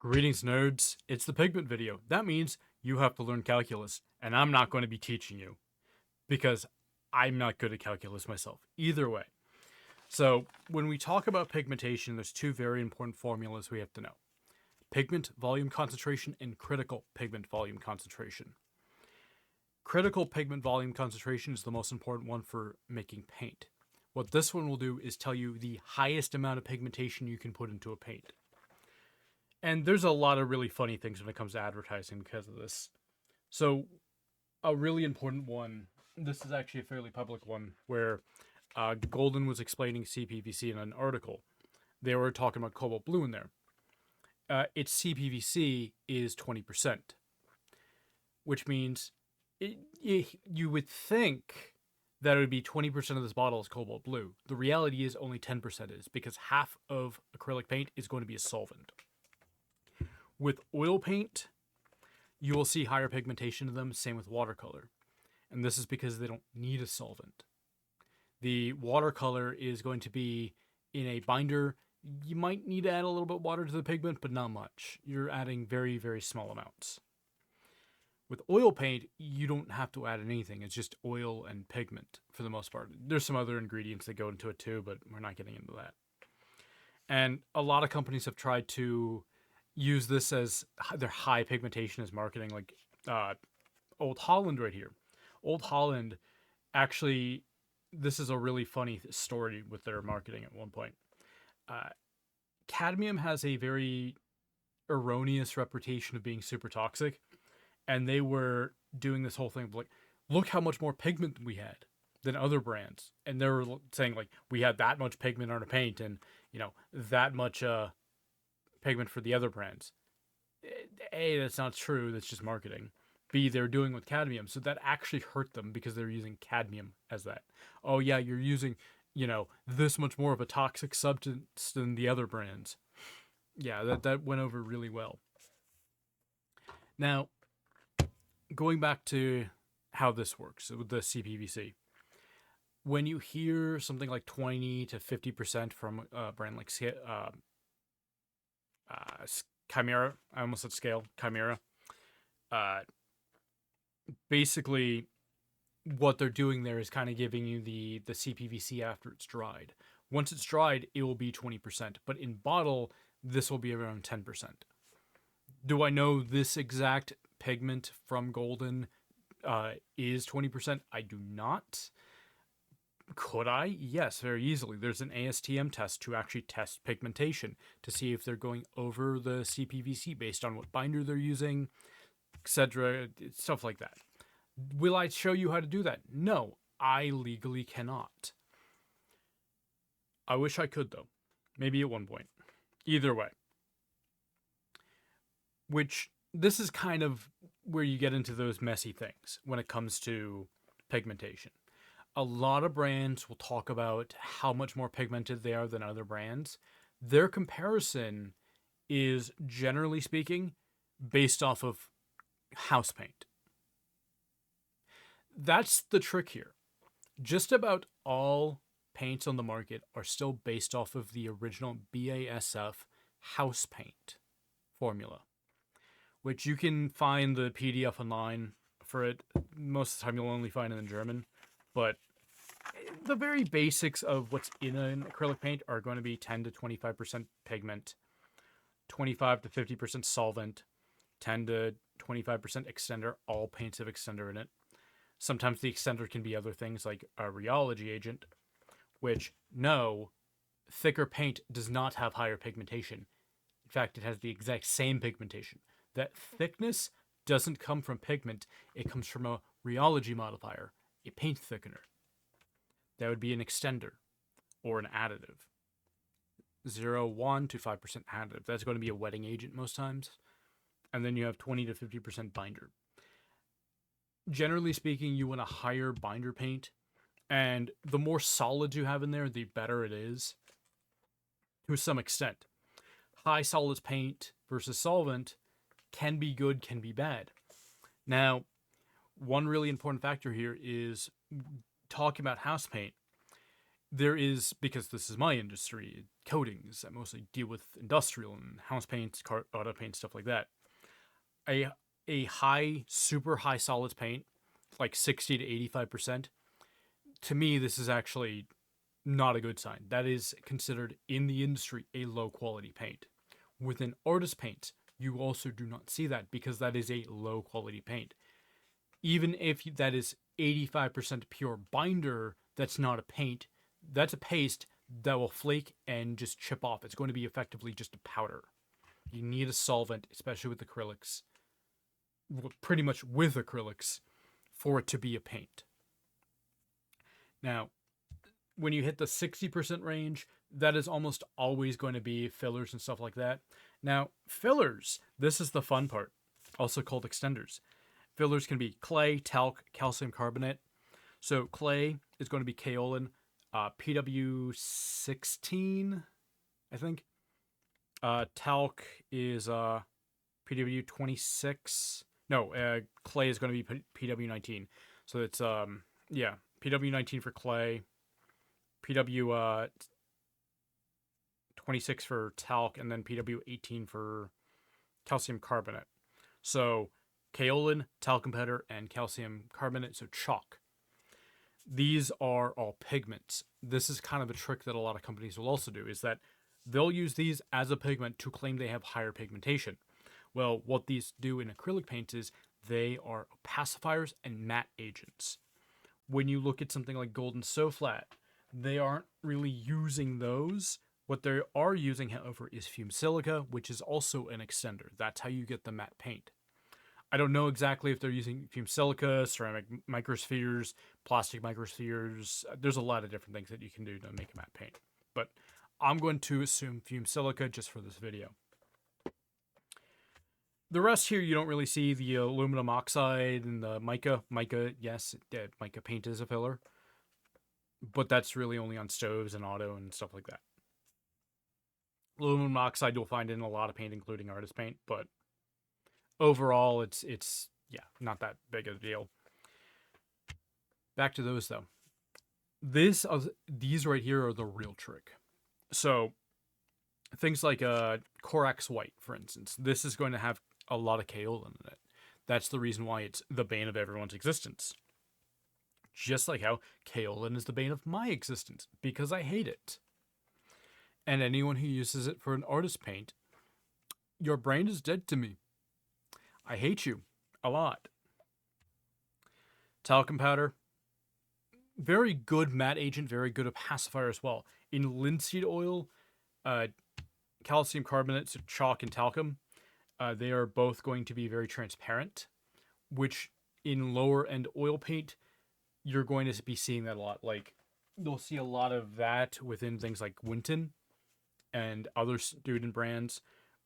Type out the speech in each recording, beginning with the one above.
Greetings, nerds. It's the pigment video. That means you have to learn calculus, and I'm not going to be teaching you because I'm not good at calculus myself. Either way. So, when we talk about pigmentation, there's two very important formulas we have to know: pigment volume concentration and critical pigment volume concentration. Critical pigment volume concentration is the most important one for making paint. What this one will do is tell you the highest amount of pigmentation you can put into a paint. And there's a lot of really funny things when it comes to advertising because of this. So, a really important one, this is actually a fairly public one, where Golden was explaining CPVC in an article. They were talking about cobalt blue in there. Its CPVC is 20%, which means you would think that it would be 20% of this bottle is cobalt blue. The reality is only 10% is, because half of acrylic paint is going to be a solvent. With oil paint, you will see higher pigmentation in them, same with watercolor. And this is because they don't need a solvent. The watercolor is going to be in a binder. You might need to add a little bit of water to the pigment, but not much. You're adding very, very small amounts. With oil paint, you don't have to add anything. It's just oil and pigment for the most part. There's some other ingredients that go into it too, but we're not getting into that. And a lot of companies have tried to use this as their high pigmentation as marketing, like Old Holland right here. Old Holland, actually, this is a really funny story with their marketing at one point. Cadmium has a very erroneous reputation of being super toxic, and they were doing this whole thing of like, look how much more pigment we had than other brands. And they were saying like, we had that much pigment on our paint and, that much pigment for the other brands. A, that's not true. That's just marketing. B, they're doing with cadmium. So that actually hurt them because they're using cadmium as that. Oh yeah, you're using, this much more of a toxic substance than the other brands. Yeah, that went over really well. Now, going back to how this works with the CPVC. When you hear something like 20 to 50% from a brand like Chimera, I almost said scale, Chimera. Basically, what they're doing there is kind of giving you the CPVC after it's dried. Once it's dried, it will be 20%, but in bottle, this will be around 10%. Do I know this exact pigment from Golden is 20%? I do not. Could I? Yes, very easily. There's an ASTM test to actually test pigmentation to see if they're going over the CPVC based on what binder they're using, etc., stuff like that. Will I show you how to do that? No, I legally cannot. I wish I could, though. Maybe at one point. Either way. Which, this is kind of where you get into those messy things when it comes to pigmentation. A lot of brands will talk about how much more pigmented they are than other brands. Their comparison is, generally speaking, based off of house paint. That's the trick here. Just about all paints on the market are still based off of the original BASF house paint formula, which you can find the PDF online for it. Most of the time you'll only find it in German, but the very basics of what's in an acrylic paint are going to be 10 to 25% pigment, 25 to 50% solvent, 10 to 25% extender. All paints have extender in it. Sometimes the extender can be other things like a rheology agent, which, no, thicker paint does not have higher pigmentation. In fact, it has the exact same pigmentation. That thickness doesn't come from pigment. It comes from a rheology modifier, a paint thickener. That would be an extender or an additive. 0.1 to 5% additive. That's going to be a wetting agent most times. And then you have 20 to 50% binder. Generally speaking, you want a higher binder paint. And the more solids you have in there, the better it is. To some extent. High solids paint versus solvent can be good, can be bad. Now, one really important factor here is talking about house paint. there is, because this is my industry, coatings. I mostly deal with industrial and house paints, auto paint, stuff like that. A super high solids paint, like 60 to 85%. To me, this is actually not a good sign. That is considered in the industry a low quality paint. Within artist paints, you also do not see that because that is a low quality paint. Even if that is 85% pure binder, that's not a paint. That's a paste that will flake and just chip off. It's going to be effectively just a powder. You need a solvent, especially with acrylics, pretty much with acrylics, for it to be a paint. Now, when you hit the 60% range, that is almost always going to be fillers and stuff like that. Now, fillers, this is the fun part, also called extenders. Fillers can be clay, talc, calcium carbonate. So clay is going to be kaolin, PW16, I think. Talc is PW26. No, clay is going to be PW19. So it's PW19 for clay, PW 26 for talc, and then PW18 for calcium carbonate. So kaolin, talcum powder, and calcium carbonate, so chalk. These are all pigments. This is kind of a trick that a lot of companies will also do, is that they'll use these as a pigment to claim they have higher pigmentation. Well, what these do in acrylic paints is they are opacifiers and matte agents. When you look at something like Golden So Flat, they aren't really using those. What they are using, however, is fumed silica, which is also an extender. That's how you get the matte paint. I don't know exactly if they're using fumed silica, ceramic microspheres, plastic microspheres. There's a lot of different things that you can do to make a matte paint. But I'm going to assume fumed silica just for this video. The rest here, you don't really see the aluminum oxide and the mica. Mica, yes, mica paint is a filler. But that's really only on stoves and auto and stuff like that. Aluminum oxide you'll find in a lot of paint, including artist paint, but overall, it's not that big of a deal. Back to those though. These right here are the real trick. So things like Corax White, for instance, this is going to have a lot of kaolin in it. That's the reason why it's the bane of everyone's existence. Just like how kaolin is the bane of my existence, because I hate it. And anyone who uses it for an artist paint, your brain is dead to me. I hate you a lot. Talcum powder, very good matte agent, very good opacifier as well. In linseed oil, calcium carbonate, so chalk and talcum, they are both going to be very transparent, which in lower end oil paint, you're going to be seeing that a lot. Like, you'll see a lot of that within things like Winton and other student brands.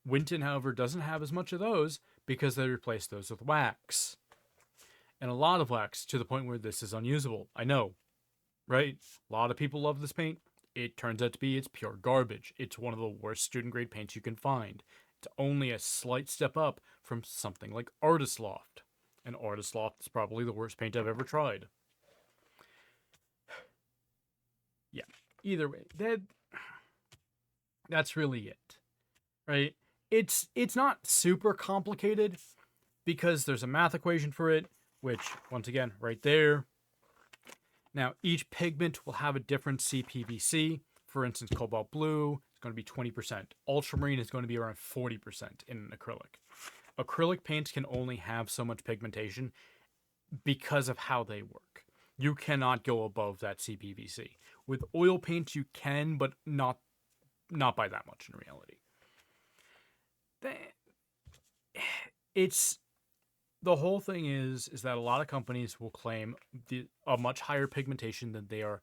Winton, however, doesn't have as much of those because they replaced those with wax. And a lot of wax, to the point where this is unusable. I know, right? A lot of people love this paint. It turns out to be it's pure garbage. It's one of the worst student grade paints you can find. It's only a slight step up from something like Artist Loft. And Artist Loft is probably the worst paint I've ever tried. Yeah, either way, that's really it, right? It's not super complicated because there's a math equation for it, which, once again, right there. Now, each pigment will have a different CPVC. For instance, cobalt blue is going to be 20%. Ultramarine is going to be around 40% in an acrylic. Acrylic paints can only have so much pigmentation because of how they work. You cannot go above that CPVC. With oil paints, you can, but not by that much in reality. It's the whole thing is that a lot of companies will claim a much higher pigmentation than they are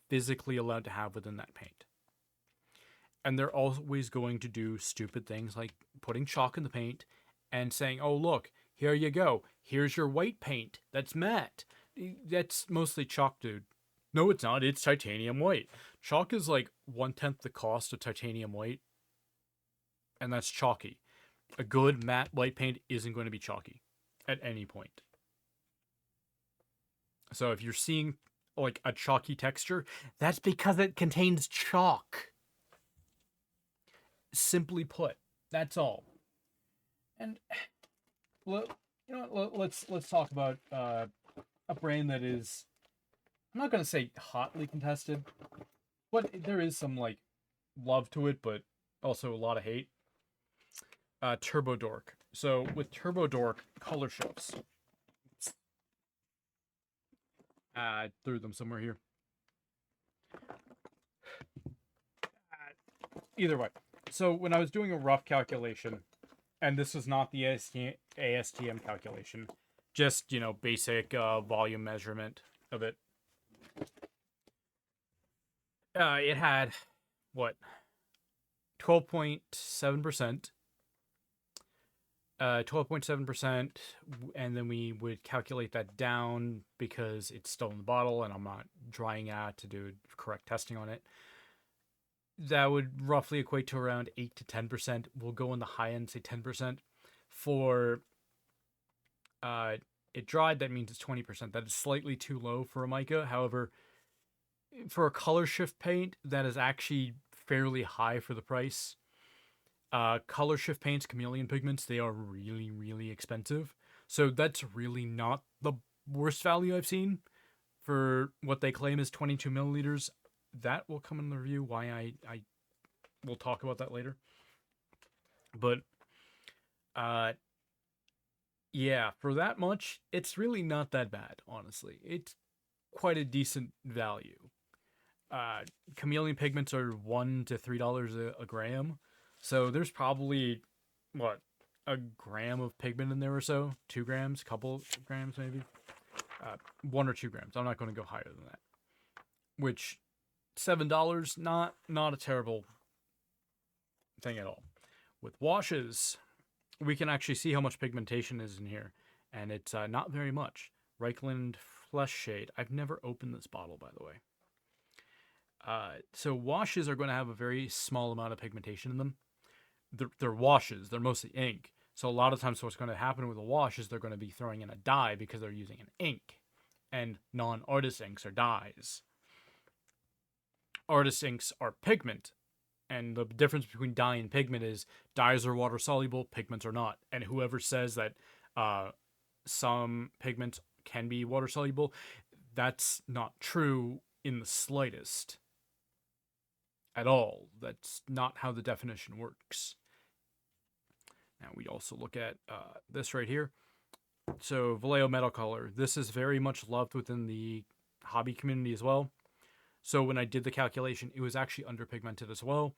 physically allowed to have within that paint. And they're always going to do stupid things like putting chalk in the paint and saying, oh, look, here you go. Here's your white paint. That's matte. That's mostly chalk, dude. No, it's not. It's titanium white. Chalk is like 1/10 the cost of titanium white. And that's chalky. A good matte white paint isn't going to be chalky at any point. So if you're seeing like a chalky texture, that's because it contains chalk. Simply put, that's all. And you know what, let's talk about a brand that is, I'm not gonna say hotly contested, but there is some like love to it, but also a lot of hate. Turbo Dork. So with Turbo Dork color shifts, I threw them somewhere here. Either way, so when I was doing a rough calculation, and this was not the ASTM calculation, just basic volume measurement of it. It had what 12.7%. 12.7%, and then we would calculate that down because it's still in the bottle and I'm not drying out to do correct testing on it. That would roughly equate to around 8 to 10%. We'll go on the high end, say 10%. For it dried, that means it's 20%. That is slightly too low for a mica. However, for a color shift paint, that is actually fairly high for the price. Color shift paints, chameleon pigments, they are really, really expensive. So that's really not the worst value I've seen for what they claim is 22 milliliters. That will come in the review, why I will talk about that later. But, yeah, for that much, it's really not that bad, honestly. It's quite a decent value. Chameleon pigments are $1 to $3 a gram. So there's probably, what, a gram of pigment in there or so? 2 grams, couple grams maybe? 1 or 2 grams. I'm not going to go higher than that. Which, $7, not a terrible thing at all. With washes, we can actually see how much pigmentation is in here. And it's not very much. Reichland Flesh Shade. I've never opened this bottle, by the way. So washes are going to have a very small amount of pigmentation in them. They're washes. They're mostly ink. So a lot of times what's going to happen with a wash is they're going to be throwing in a dye because they're using an ink. And non-artist inks are dyes. Artist inks are pigment. And the difference between dye and pigment is dyes are water-soluble, pigments are not. And whoever says that some pigments can be water-soluble, that's not true in the slightest. At all. That's not how the definition works. Now we also look at this right here. So Vallejo Metal Color. This is very much loved within the hobby community as well. So when I did the calculation, it was actually underpigmented as well,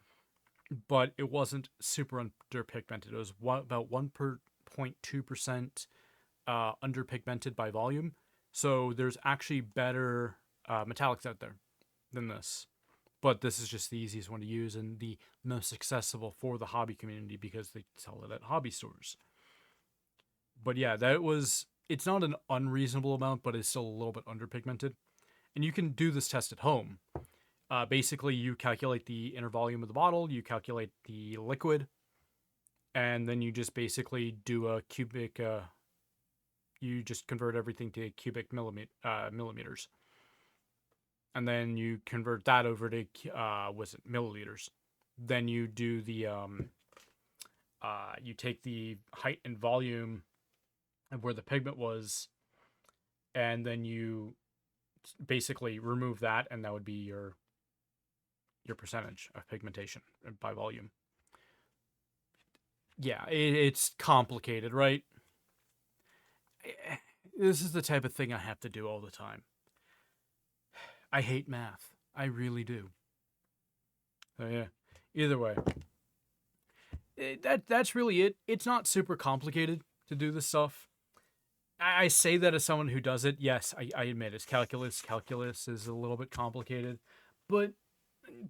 but it wasn't super underpigmented. It was about 1.2% underpigmented by volume. So there's actually better metallics out there than this. But this is just the easiest one to use and the most accessible for the hobby community because they sell it at hobby stores. But yeah, it's not an unreasonable amount, but it's still a little bit underpigmented. And you can do this test at home. Basically, you calculate the inner volume of the bottle, you calculate the liquid, and then you just basically do a cubic, you just convert everything to cubic millimeters. And then you convert that over to milliliters. Then you do the you take the height and volume of where the pigment was, and then you basically remove that, and that would be your percentage of pigmentation by volume. Yeah, it's complicated, right? This is the type of thing I have to do all the time. I hate math. I really do. So yeah, either way. That's really it. It's not super complicated to do this stuff. I say that as someone who does it. Yes, I admit it's calculus. Calculus is a little bit complicated. But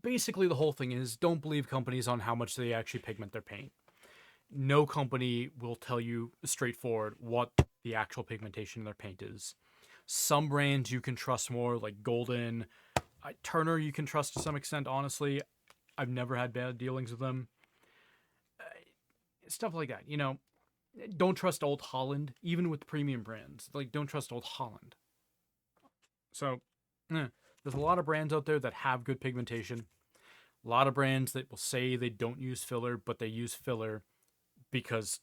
basically the whole thing is don't believe companies on how much they actually pigment their paint. No company will tell you straightforward what the actual pigmentation in their paint is. Some brands you can trust more, like Golden. Turner you can trust to some extent, honestly. I've never had bad dealings with them. Stuff like that, Don't trust Old Holland, even with premium brands. Like, don't trust Old Holland. So, There's a lot of brands out there that have good pigmentation. A lot of brands that will say they don't use filler, but they use filler because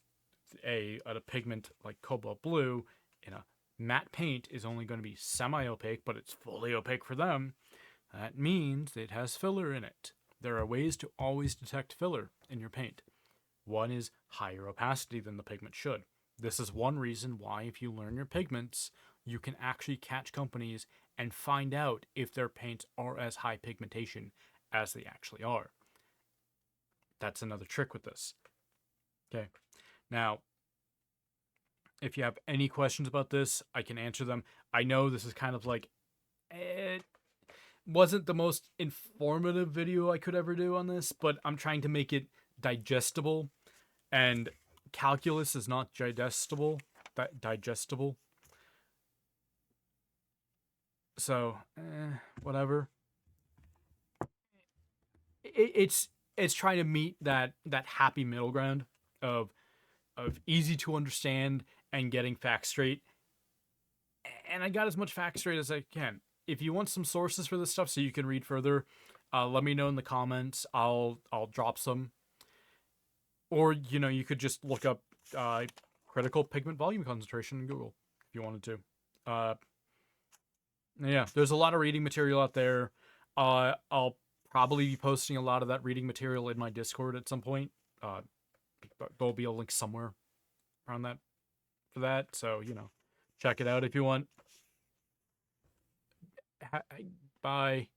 a pigment like cobalt blue in a matte paint is only going to be semi-opaque, but it's fully opaque for them. That means it has filler in it. There are ways to always detect filler in your paint. One is higher opacity than the pigment should. This is one reason why, if you learn your pigments, you can actually catch companies and find out if their paints are as high pigmentation as they actually are. That's another trick with this. Okay. Now, if you have any questions about this, I can answer them. I know this is kind of like, it wasn't the most informative video I could ever do on this, but I'm trying to make it digestible. And calculus is not digestible. Digestible. So, whatever. It's trying to meet that happy middle ground of easy to understand and getting facts straight. And I got as much facts straight as I can. If you want some sources for this stuff so you can read further, let me know in the comments. I'll drop some. Or you could just look up critical pigment volume concentration in Google if you wanted to. Yeah, there's a lot of reading material out there. I'll probably be posting a lot of that reading material in my Discord at some point. There'll be a link somewhere around that for that. So, check it out if you want. Bye.